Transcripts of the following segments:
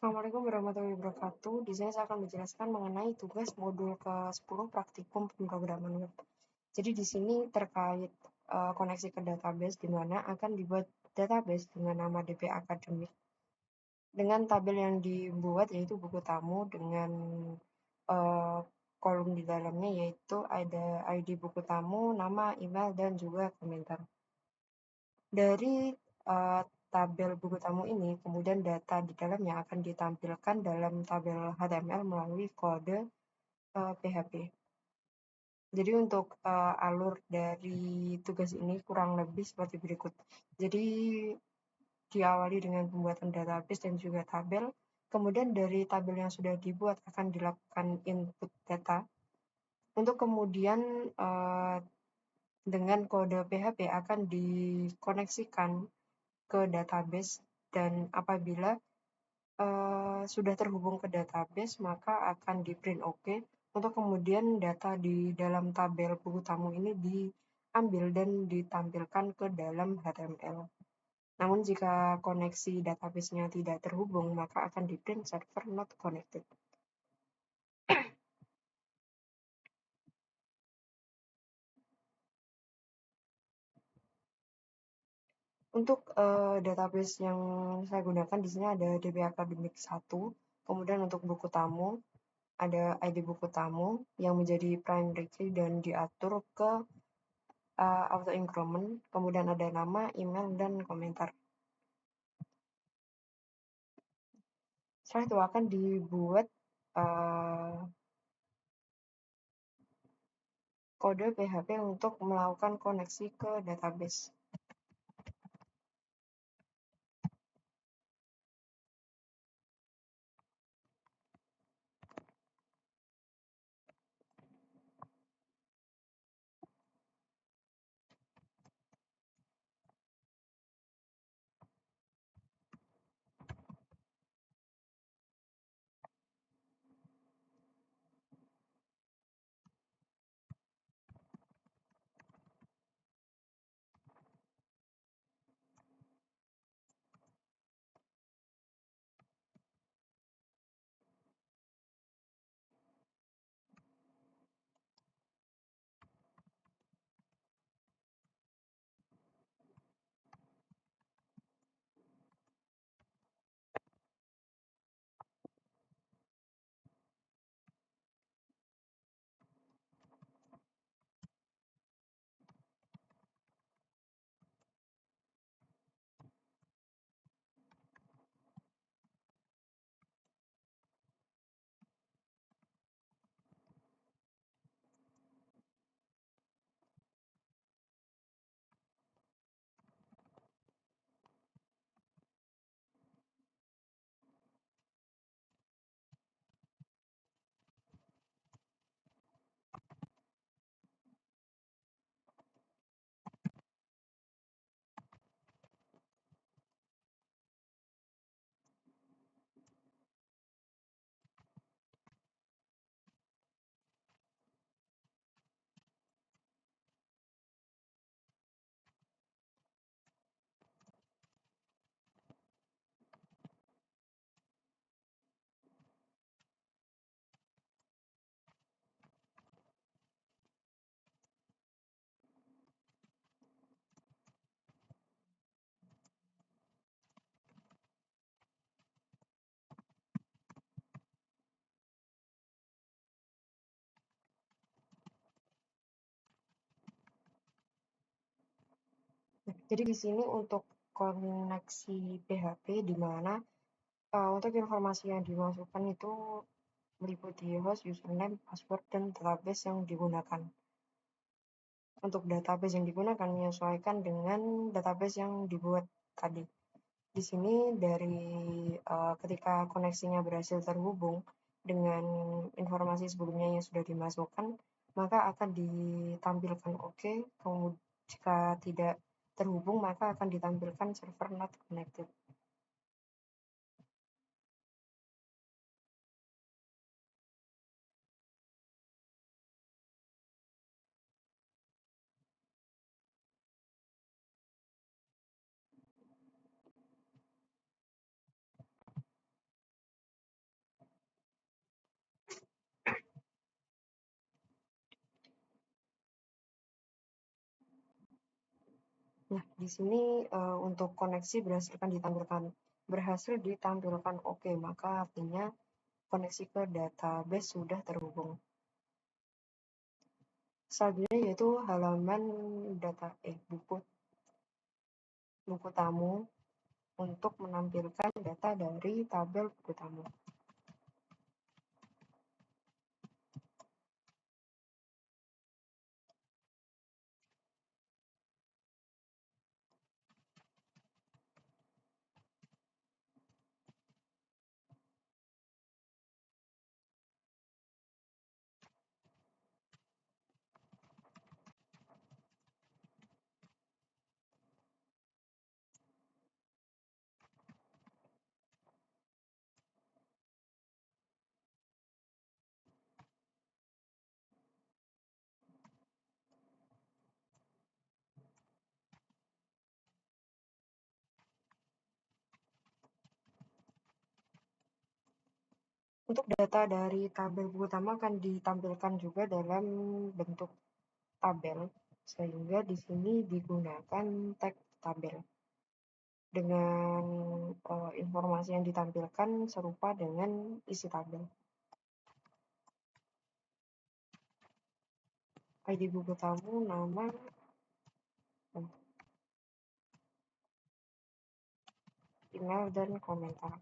Assalamualaikum warahmatullahi wabarakatuh. Di sini saya akan menjelaskan mengenai tugas modul ke-10 praktikum pemrograman web. Jadi di sini terkait koneksi ke database di mana akan dibuat database dengan nama DP Akademik dengan tabel yang dibuat yaitu buku tamu dengan kolom di dalamnya yaitu ada ID buku tamu, nama, email, dan juga komentar. Dari tabel buku tamu ini, kemudian data di dalamnya akan ditampilkan dalam tabel HTML melalui kode PHP. Jadi untuk alur dari tugas ini kurang lebih seperti berikut. Jadi diawali dengan pembuatan database dan juga tabel. Kemudian dari tabel yang sudah dibuat akan dilakukan input data. Untuk kemudian dengan kode PHP akan dikoneksikan ke database dan apabila sudah terhubung ke database maka akan di print OK untuk kemudian data di dalam tabel buku tamu ini diambil dan ditampilkan ke dalam HTML. Namun jika koneksi database-nya tidak terhubung maka akan di print server not connected. Untuk database yang saya gunakan di sini ada DB Akademik 1, kemudian untuk buku tamu ada ID buku tamu yang menjadi primary key dan diatur ke auto increment, kemudian ada nama, email, dan komentar. Setelah itu akan dibuat kode PHP untuk melakukan koneksi ke database. Nah, jadi di sini untuk koneksi PHP di mana untuk informasi yang dimasukkan itu meliputi host, username, password, dan database yang digunakan. Untuk database yang digunakan menyesuaikan dengan database yang dibuat tadi. Di sini dari ketika koneksinya berhasil terhubung dengan informasi sebelumnya yang sudah dimasukkan, maka akan ditampilkan OK. Kemudian jika tidak terhubung, maka akan ditampilkan server not connected. Nah, di sini untuk koneksi berhasil ditampilkan oke, maka artinya koneksi ke database sudah terhubung. Selanjutnya yaitu halaman buku tamu untuk menampilkan data dari tabel buku tamu. Untuk data dari tabel buku tamu akan ditampilkan juga dalam bentuk tabel, sehingga di sini digunakan tag tabel dengan informasi yang ditampilkan serupa dengan isi tabel. ID buku tamu, nama, email, dan komentar.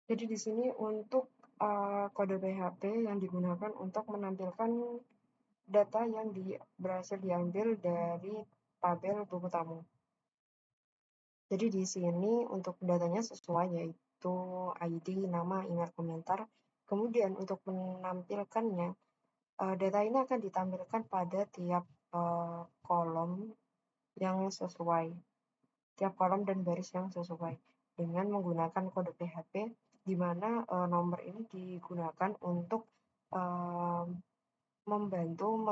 Jadi di sini untuk kode PHP yang digunakan untuk menampilkan data yang berhasil diambil dari tabel buku tamu. Jadi di sini untuk datanya sesuai, yaitu yaitu ID, nama, email, komentar. Kemudian untuk menampilkannya, data ini akan ditampilkan pada tiap kolom yang sesuai, tiap kolom dan baris yang sesuai dengan menggunakan kode PHP, di mana nomor ini digunakan untuk membantu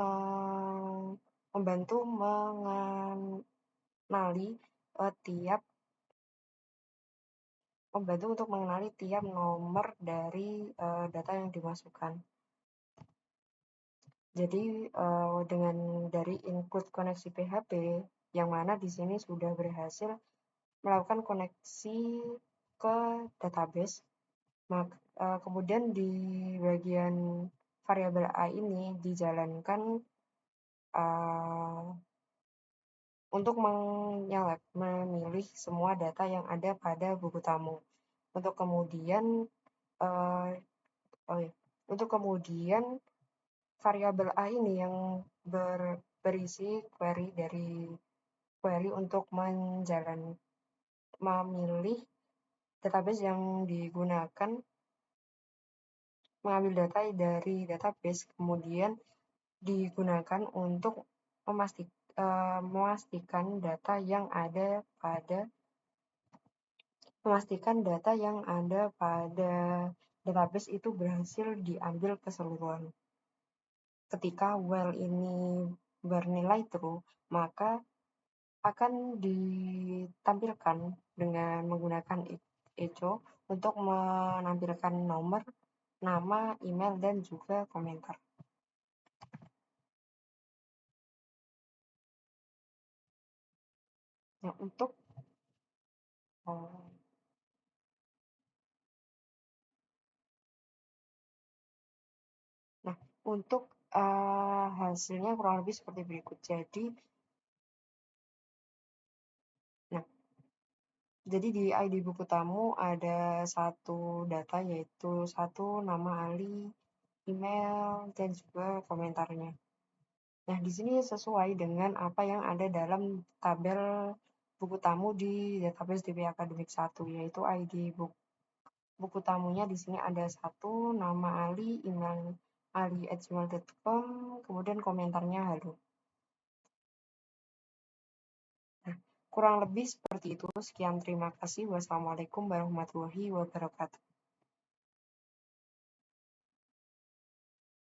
untuk mengenali tiap nomor dari data yang dimasukkan. Jadi dengan dari input koneksi PHP yang mana di sini sudah berhasil melakukan koneksi ke database, kemudian di bagian variabel A ini dijalankan untuk memilih semua data yang ada pada buku tamu. Untuk kemudian variabel A ini yang berisi query untuk memilih database yang digunakan, mengambil data dari database, kemudian digunakan untuk memastikan data yang ada pada database itu berhasil diambil keseluruhan. Ketika while ini bernilai true, maka akan ditampilkan dengan menggunakan echo untuk menampilkan nomor, nama, email, dan juga komentar. Nah, untuk hasilnya kurang lebih seperti berikut. Jadi di ID buku tamu ada satu data, yaitu satu nama Ali, email, dan juga komentarnya. Nah, di sini sesuai dengan apa yang ada dalam tabel buku tamu di database DB Akademik 1, yaitu ID buku tamunya di sini ada satu, nama Ali, email ali@gmail.com, kemudian komentarnya halo. Nah, kurang lebih seperti itu. Sekian, terima kasih. Wassalamualaikum warahmatullahi wabarakatuh.